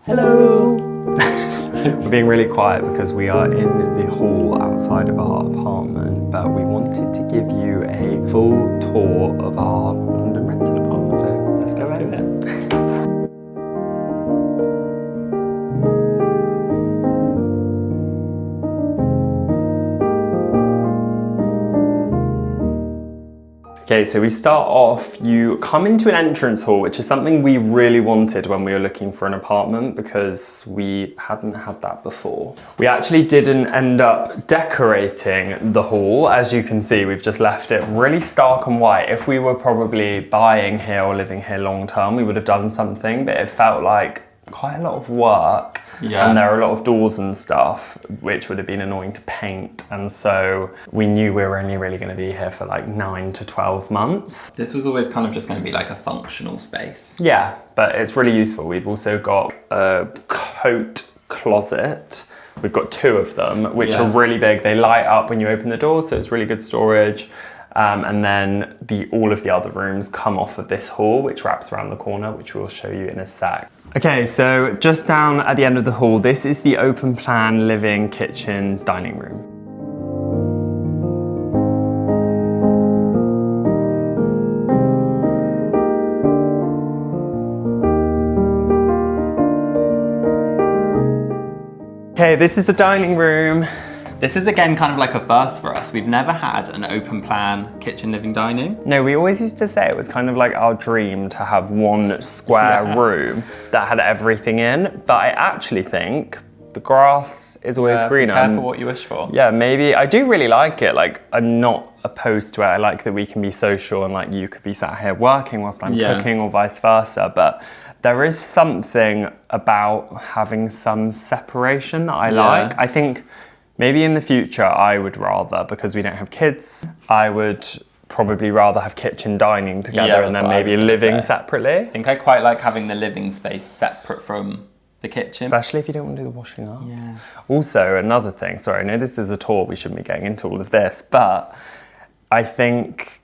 Hello! We're being really quiet because we are in the hall outside of our apartment, but we wanted to give you a full tour of our London rental apartment, so let's go ahead. Okay, so we start off, you come into an entrance hall, which is something we really wanted when we were looking for an apartment because we hadn't had that before. We actually didn't end up decorating the hall. As you can see, we've just left it really stark and white. If we were probably buying here or living here long term, we would have done something, but it felt like quite a lot of work. Yeah. And there are a lot of doors and stuff, which would have been annoying to paint. And so we knew we were only really going to be here for like 9 to 12 months. This was always kind of just going to be like a functional space. Yeah, but it's really useful. We've also got a coat closet. We've got 2 of them, which are really big. They light up when you open the door, so it's really good storage. And then all of the other rooms come off of this hall, which wraps around the corner, which we'll show you in a sec. Okay, so just down at the end of the hall, this is the open plan living, kitchen, dining room. Okay, this is the dining room. This is again kind of like a first for us. We've never had an open plan kitchen, living, dining. No, we always used to say it was kind of like our dream to have one square room that had everything in, but I actually think the grass is always greener. Be careful what you wish for. Yeah, maybe. I do really like it. Like, I'm not opposed to it. I like that we can be social and like you could be sat here working whilst I'm cooking or vice versa, but there is something about having some separation that I like. I think maybe in the future, I would rather, because we don't have kids, I would probably rather have kitchen dining together and then maybe living separately. I think I quite like having the living space separate from the kitchen. Especially if you don't want to do the washing up. Yeah. Also, another thing, sorry, I know this is a tour, we shouldn't be getting into all of this, but I think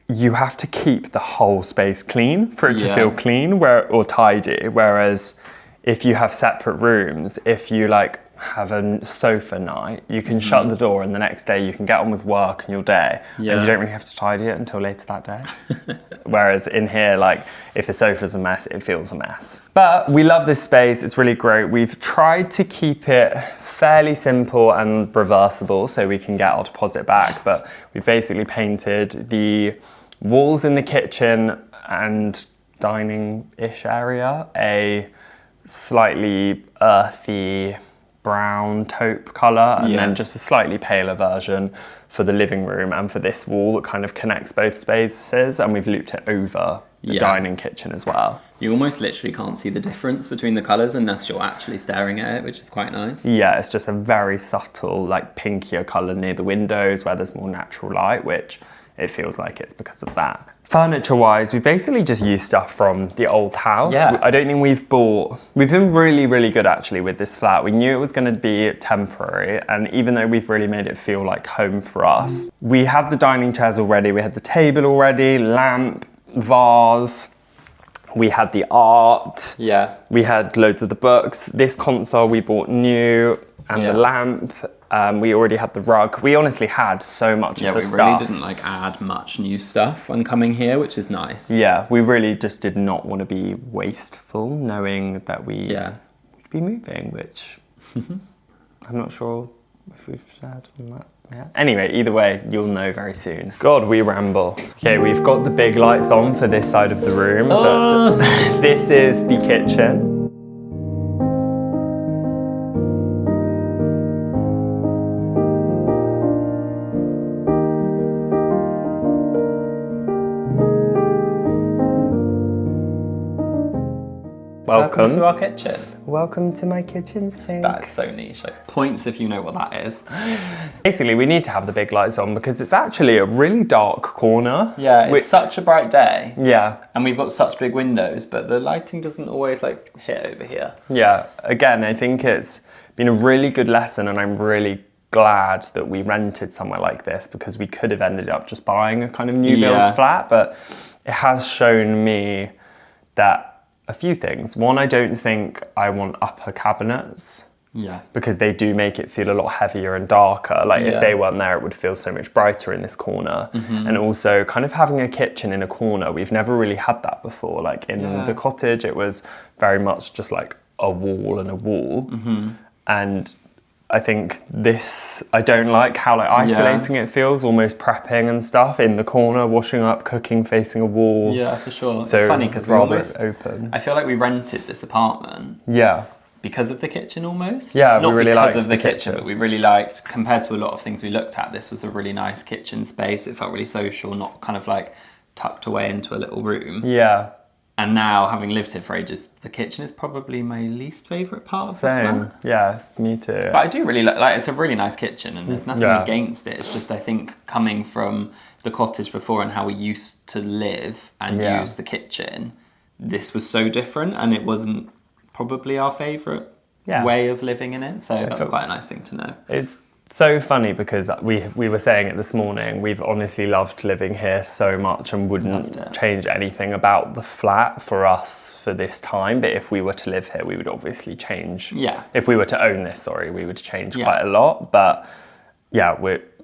you have to keep the whole space clean for it to feel clean or tidy. Whereas if you have separate rooms, if you like have a sofa night, you can shut the door and the next day you can get on with work and your day and you don't really have to tidy it until later that day. Whereas in here, like if the sofa's a mess, it feels a mess. But we love this space, it's really great. We've tried to keep it fairly simple and reversible so we can get our deposit back, but we basically painted the walls in the kitchen and dining-ish area a slightly earthy brown taupe colour and then just a slightly paler version for the living room and for this wall that kind of connects both spaces, and we've looped it over the dining kitchen as well. You almost literally can't see the difference between the colours unless you're actually staring at it, which is quite nice. Yeah, it's just a very subtle like pinkier colour near the windows where there's more natural light, which it feels like it's because of that. Furniture-wise, we basically just used stuff from the old house. I don't think we've been really, really good actually with this flat. We knew it was gonna be temporary, and even though we've really made it feel like home for us, we had the dining chairs already, we had the table already, lamp, vase, we had the art, we had loads of the books. This console we bought new, and the lamp. We already had the rug. We honestly had so much of the stuff. Yeah, we really didn't like add much new stuff when coming here, which is nice. Yeah, we really just did not want to be wasteful, knowing that we'd be moving, which I'm not sure if we've said on that yet. Anyway, either way, you'll know very soon. God, we ramble. Okay, we've got the big lights on for this side of the room, but this is the kitchen. Welcome to our kitchen. Welcome to my kitchen sink. That is so niche. Like, points if you know what that is. Basically, we need to have the big lights on because it's actually a really dark corner. Yeah, it's such a bright day. Yeah. And we've got such big windows, but the lighting doesn't always like hit over here. Yeah, again, I think it's been a really good lesson, and I'm really glad that we rented somewhere like this because we could have ended up just buying a kind of new build flat, but it has shown me that a few things. One, I don't think I want upper cabinets. Yeah. Because they do make it feel a lot heavier and darker. Like if they weren't there, it would feel so much brighter in this corner. And also kind of having a kitchen in a corner, we've never really had that before. Like in the cottage, it was very much just like a wall and a wall. And I think this, I don't like how like isolating it feels, almost prepping and stuff in the corner, washing up, cooking, facing a wall. Yeah, for sure. So it's funny because we almost open. I feel like we rented this apartment. Yeah. Because of the kitchen almost. Yeah, not we really because liked of the kitchen, but we really liked, compared to a lot of things we looked at, this was a really nice kitchen space. It felt really social, not kind of like tucked away into a little room. Yeah. And now, having lived here for ages, the kitchen is probably my least favourite part of the flat. Yes, me too. But I do really like it's a really nice kitchen and there's nothing against it. It's just, I think, coming from the cottage before and how we used to live and use the kitchen, this was so different and it wasn't probably our favourite way of living in it. So that's quite a nice thing to know. It's so funny because we were saying it this morning, we've honestly loved living here so much and wouldn't change anything about the flat for us for this time. But if we were to live here, we would obviously change. Yeah. If we were to own this, we would change quite a lot. But yeah,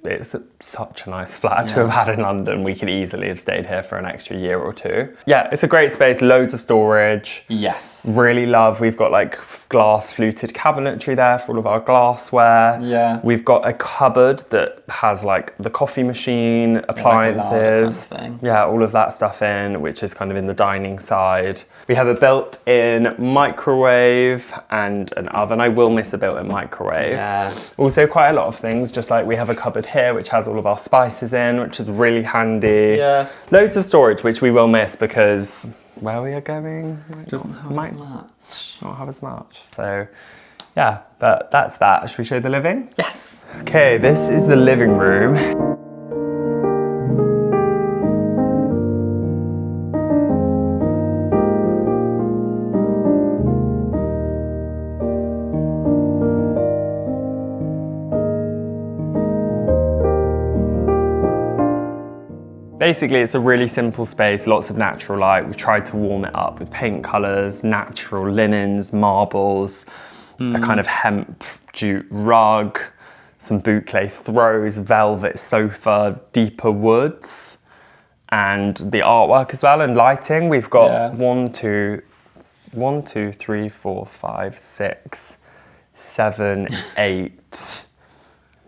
it's such a nice flat to have had in London. We could easily have stayed here for an extra year or two. Yeah, it's a great space, loads of storage. Yes. Really love, we've got like glass fluted cabinetry there for all of our glassware. Yeah. We've got a cupboard that has like the coffee machine, appliances. Like a larder kind of thing. Yeah, all of that stuff in, which is kind of in the dining side. We have a built-in microwave and an oven. I will miss a built-in microwave. Yeah. Also quite a lot of things, just like we have a cupboard here which has all of our spices in, which is really handy. Yeah. Loads of storage, which we will miss because where we are going Doesn't have as much. not have as much. So yeah, but that's that. Should we show the living? Yes. Okay, this is the living room. Basically, it's a really simple space, lots of natural light. We've tried to warm it up with paint colours, natural linens, marbles, a kind of hemp jute rug, some boucle throws, velvet sofa, deeper woods, and the artwork as well, and lighting. We've got 1, 2, 3, 4, 5, 6, 7, 8,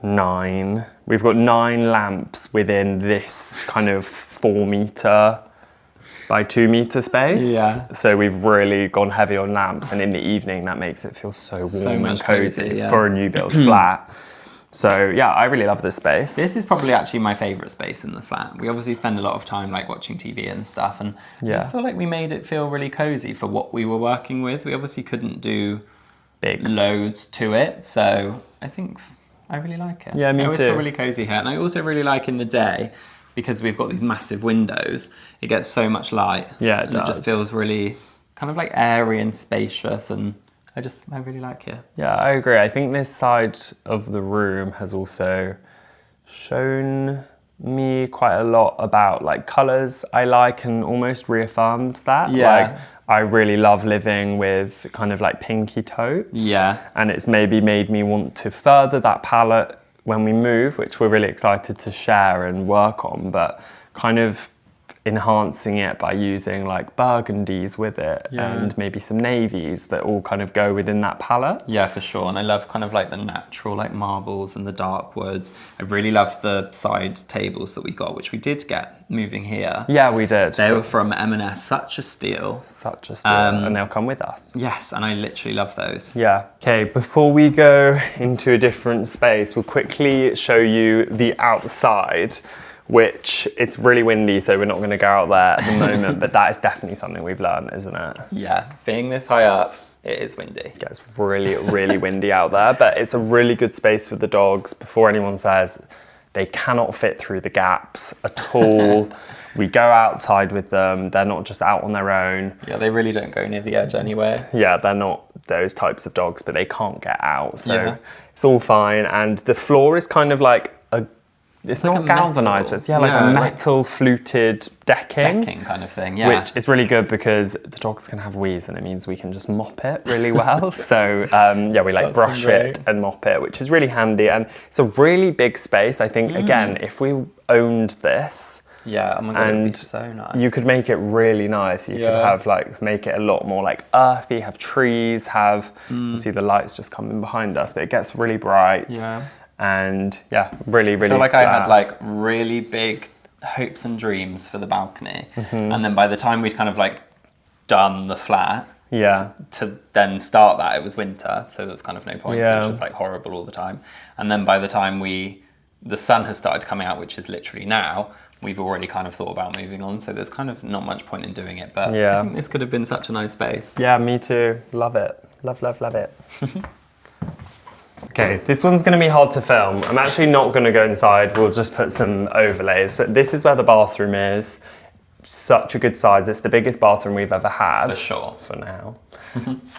9. We've got 9 lamps within this kind of 4 metre by 2 metre space. Yeah. So we've really gone heavy on lamps, and in the evening that makes it feel so warm and cozy for a new build flat. So yeah, I really love this space. This is probably actually my favourite space in the flat. We obviously spend a lot of time like watching TV and stuff, and I just feel like we made it feel really cozy for what we were working with. We obviously couldn't do loads to it, so I think I really like it. Yeah, me too. I always feel really cozy here, and I also really like in the day, because we've got these massive windows, it gets so much light. Yeah, it does. It just feels really kind of like airy and spacious, and I really like it. Yeah, I agree. I think this side of the room has also shown me quite a lot about like colours I like, and almost reaffirmed that. Yeah. Like, I really love living with kind of like pinky totes. Yeah. And it's maybe made me want to further that palette when we move, which we're really excited to share and work on, but kind of enhancing it by using like burgundies with it and maybe some navies that all kind of go within that palette. Yeah, for sure. And I love kind of like the natural like marbles and the dark woods. I really love the side tables that we got, which we did get moving here. Yeah, we did. They were from M&S, such a steal. Such a steal, and they'll come with us. Yes, and I literally love those. Yeah. Okay, before we go into a different space, we'll quickly show you the outside, which it's really windy, so we're not going to go out there at the moment, but that is definitely something we've learned, isn't it? Yeah, being this high up, it is windy. Yeah, it's really, really windy out there, but it's a really good space for the dogs. Before anyone says they cannot fit through the gaps at all, we go outside with them. They're not just out on their own. Yeah, they really don't go near the edge anyway. Yeah, they're not those types of dogs, but they can't get out, so it's all fine. And the floor is kind of like a It's not galvanised, but it's like a metal fluted decking. Decking kind of thing, yeah. Which is really good because the dogs can have wheeze and it means we can just mop it really well. So we like brush it and mop it, which is really handy. And it's a really big space. I think, again, if we owned this, oh my God, it'd be so nice. You could make it really nice. You could have make it a lot more like earthy, have trees, you can see the lights just coming behind us, but it gets really bright. Yeah. And really, really I feel like I had like really big hopes and dreams for the balcony. And then by the time we'd kind of like done the flat, to then start that, it was winter. So there was kind of no point. So it was just like horrible all the time. And then by the time the sun has started coming out, which is literally now, we've already kind of thought about moving on. So there's kind of not much point in doing it. But I think this could have been such a nice space. Yeah, me too. Love it. Love, love, love it. Okay, this one's going to be hard to film. I'm actually not going to go inside. We'll just put some overlays. But this is where the bathroom is. Such a good size. It's the biggest bathroom we've ever had. For sure. For now.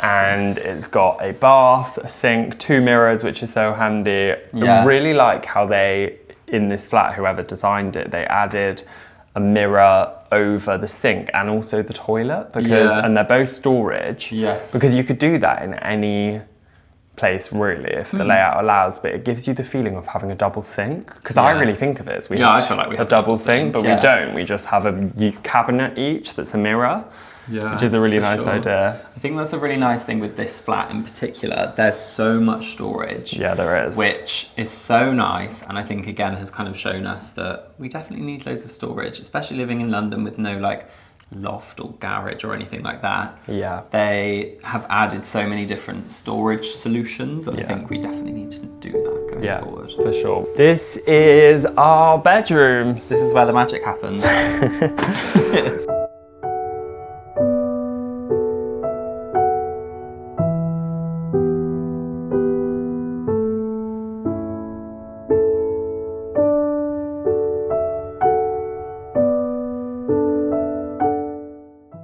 And it's got a bath, a sink, 2 mirrors, which is so handy. I really like how in this flat, whoever designed it, they added a mirror over the sink and also the toilet and they're both storage. Yes. Because you could do that in any place really if the layout allows, but it gives you the feeling of having a double sink, because I really think of it as I feel like we have a double sink, but we don't. We just have a cabinet each that's a mirror, which is a really nice idea. I think that's a really nice thing with this flat in particular. There's so much storage. Yeah, there is. Which is so nice, and I think again has kind of shown us that we definitely need loads of storage, especially living in London with no like loft or garage or anything like that. Yeah. They have added so many different storage solutions, and I think we definitely need to do that going forward. For sure. This is our bedroom. This is where the magic happens.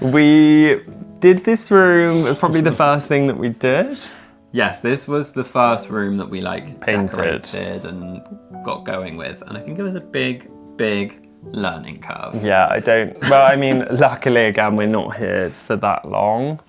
We did this room. It was probably the first thing that we did. Yes, this was the first room that we like painted decorated and got going with, and I think it was a big learning curve. Yeah, I mean, luckily again we're not here for that long,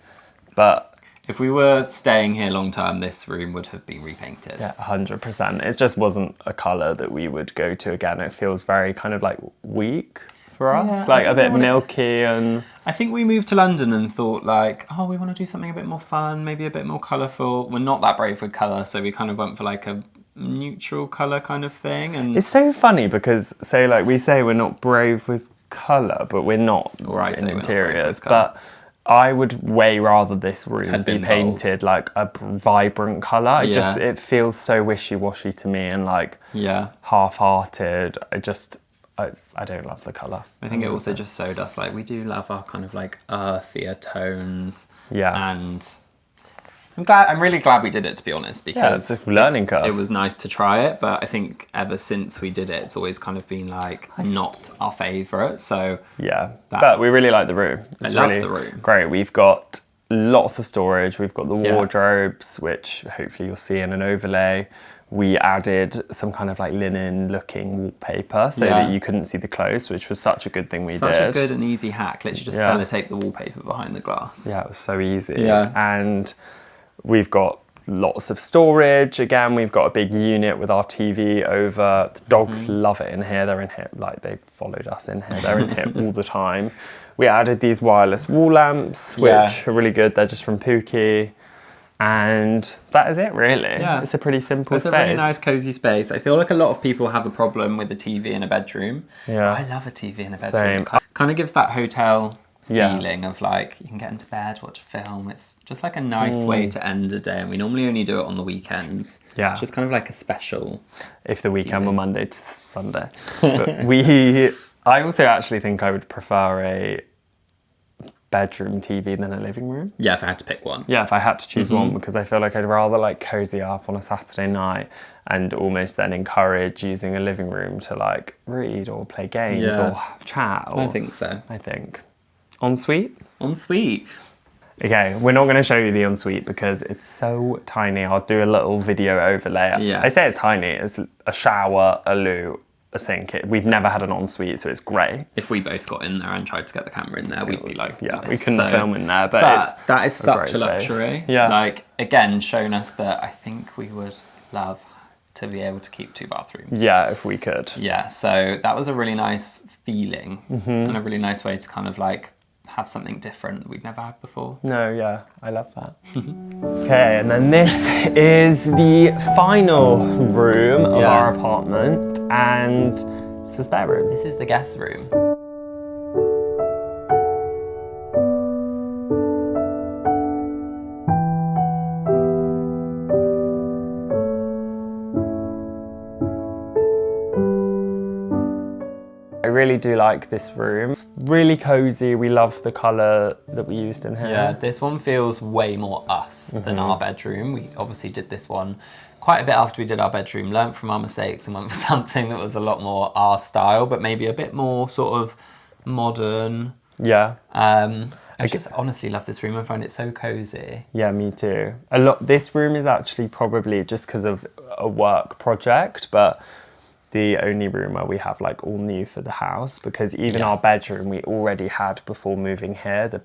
but if we were staying here long term, this room would have been repainted. Yeah, 100%. It just wasn't a colour that we would go to again. It feels very kind of like weak for us, like a bit milky. And I think we moved to London and thought like, oh, we want to do something a bit more fun, maybe a bit more colourful. We're not that brave with colour, so we kind of went for like a neutral colour kind of thing. And it's so funny because we say we're not brave with colour, but we're not in interiors. But I would way rather this room be painted like a vibrant colour. It feels so wishy-washy to me and like half-hearted. I don't love the colour. I think it also just showed us like we do love our kind of like earthier tones. Yeah. And I'm really glad we did it, to be honest, because it's a learning curve. It was nice to try it, but I think ever since we did it, it's always kind of been like not our favourite. So but we really like the room. I love the room. Great. We've got lots of storage. We've got the wardrobes, which hopefully you'll see in an overlay. We added some kind of like linen looking wallpaper so that you couldn't see the clothes, which was such a good thing we did. Such a good and easy hack. Literally just sellotape the wallpaper behind the glass. Yeah, it was so easy. Yeah. And we've got lots of storage. Again, we've got a big unit with our TV over. The dogs love it in here. They're in here, like they followed us in here. They're in here all the time. We added these wireless wall lamps, which are really good. They're just from Pookie. And that is it, really. Yeah. It's a pretty simple space. It's a really nice, cosy space. I feel like a lot of people have a problem with a TV in a bedroom. Yeah. I love a TV in a bedroom. Same. Kind of gives that hotel feeling of like, you can get into bed, watch a film. It's just like a nice way to end a day. And we normally only do it on the weekends. Yeah. It's just kind of like a special. If the weekend were Monday to Sunday. But I also actually think I would prefer a bedroom TV than a living room. Yeah, if I had to pick one. Yeah, if I had to choose one, because I feel like I'd rather like cozy up on a Saturday night and almost then encourage using a living room to like read or play games or chat. I think so. I think. Ensuite? Ensuite. Okay, we're not going to show you the ensuite because it's so tiny. I'll do a little video overlay. Yeah. I say it's tiny. It's a shower, a loo, a sink. We've never had an ensuite, so it's great. If we both got in there and tried to get the camera in there, we'd be like, yeah, we couldn't film in there, but that is such a luxury. Yeah. Like, again, showing us that I think we would love to be able to keep 2 bathrooms. Yeah, if we could. Yeah, so that was a really nice feeling and a really nice way to kind of like have something different that we've never had before. No, yeah, I love that. Okay, and then this is the final room of our apartment, and it's the spare room. This is the guest room. I really do like this room. Really cozy. We love the colour that we used in here. Yeah, this one feels way more us than our bedroom. We obviously did this one quite a bit after we did our bedroom, learnt from our mistakes and went for something that was a lot more our style, but maybe a bit more sort of modern. Yeah. I just honestly love this room. I find it so cozy. Yeah, me too. This room is actually probably just because of a work project, but the only room where we have like all new for the house, because even our bedroom we already had before moving here, the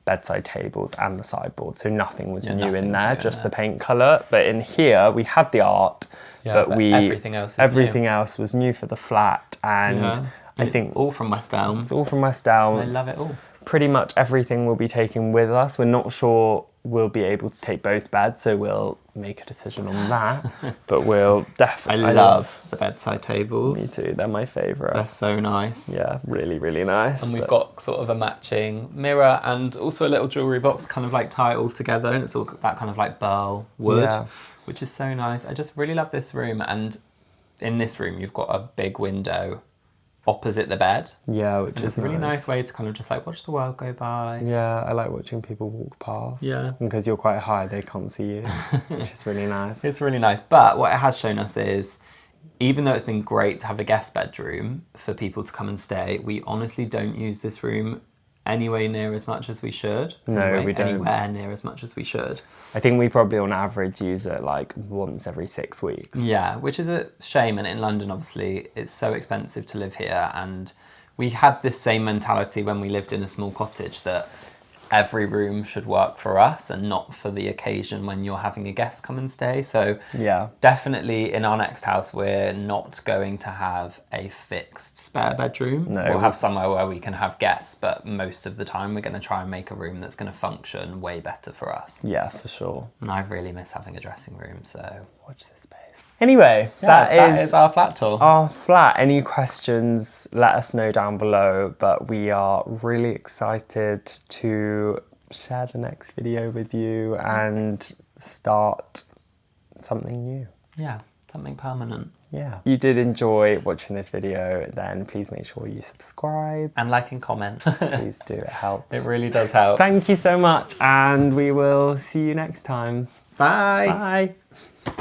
bedside tables and the sideboard, so nothing was new in there, just the paint colour. But in here we had the art, but everything else was new for the flat, and I think all from West Elm. It's all from West Elm. I love it all. Pretty much everything will be taken with us. We're not sure we'll be able to take both beds, so we'll make a decision on that. But we'll definitely... I love the bedside tables. Me too, they're my favourite. They're so nice. Yeah, really, really nice. And we've got sort of a matching mirror and also a little jewellery box, kind of like tie it all together, and it's all that kind of like burl wood, which is so nice. I just really love this room, and in this room you've got a big window opposite the bed. Yeah, which is a really nice way to kind of just like watch the world go by. Yeah, I like watching people walk past. Yeah. Because you're quite high, they can't see you, which is really nice. It's really nice. But what it has shown us is, even though it's been great to have a guest bedroom for people to come and stay, we honestly don't use this room anywhere near as much as we should. No, we don't. Anywhere near as much as we should. I think we probably on average use it like once every 6 weeks. Yeah, which is a shame. And in London, obviously, it's so expensive to live here. And we had this same mentality when we lived in a small cottage, that every room should work for us and not for the occasion when you're having a guest come and stay. So definitely in our next house, we're not going to have a fixed spare bedroom. No, we'll have somewhere where we can have guests, but most of the time we're going to try and make a room that's going to function way better for us. Yeah, for sure. And I really miss having a dressing room, so watch this space. Anyway, that is our flat tour. Our flat. Any questions, let us know down below. But we are really excited to share the next video with you and start something new. Yeah, something permanent. Yeah. If you did enjoy watching this video, then please make sure you subscribe. And like and comment. Please do, it helps. It really does help. Thank you so much, and we will see you next time. Bye. Bye.